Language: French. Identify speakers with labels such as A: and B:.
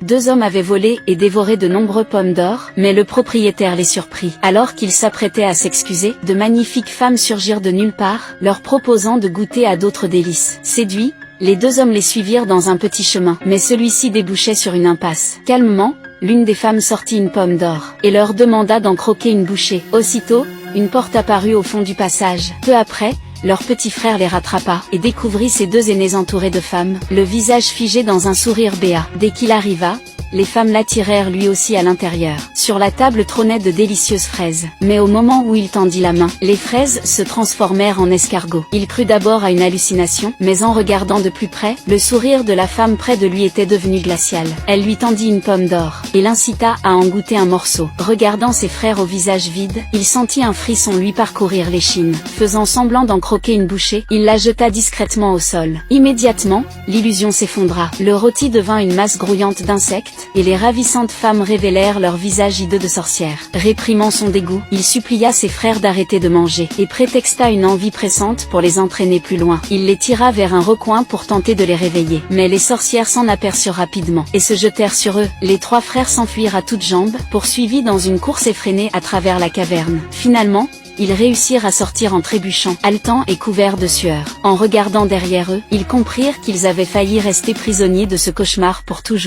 A: 2 hommes avaient volé et dévoré de nombreux pommes d'or, mais le propriétaire les surprit. Alors qu'ils s'apprêtaient à s'excuser, de magnifiques femmes surgirent de nulle part, leur proposant de goûter à d'autres délices. Séduits, les 2 hommes les suivirent dans un petit chemin, mais celui-ci débouchait sur une impasse. Calmement, l'une des femmes sortit une pomme d'or, et leur demanda d'en croquer une bouchée. Aussitôt, une porte apparut au fond du passage. Peu après, leur petit frère les rattrapa, et découvrit ses 2 aînés entourés de femmes, le visage figé dans un sourire béat. Dès qu'il arriva, les femmes l'attirèrent lui aussi à l'intérieur. Sur la table trônaient de délicieuses fraises. Mais au moment où il tendit la main, les fraises se transformèrent en escargots. Il crut d'abord à une hallucination, mais en regardant de plus près, le sourire de la femme près de lui était devenu glacial. Elle lui tendit une pomme d'or, et l'incita à en goûter un morceau. Regardant ses frères au visage vide, il sentit un frisson lui parcourir l'échine. Faisant semblant d'en croquer une bouchée, il la jeta discrètement au sol. Immédiatement, l'illusion s'effondra. Le rôti devint une masse grouillante d'insectes, et les ravissantes femmes révélèrent leur visage hideux de sorcières. Réprimant son dégoût, il supplia ses frères d'arrêter de manger, et prétexta une envie pressante pour les entraîner plus loin. Il les tira vers un recoin pour tenter de les réveiller. Mais les sorcières s'en aperçurent rapidement, et se jetèrent sur eux. Les 3 frères s'enfuirent à toutes jambes, poursuivis dans une course effrénée à travers la caverne. Finalement, ils réussirent à sortir en trébuchant, haletants et couverts de sueur. En regardant derrière eux, ils comprirent qu'ils avaient failli rester prisonniers de ce cauchemar pour toujours.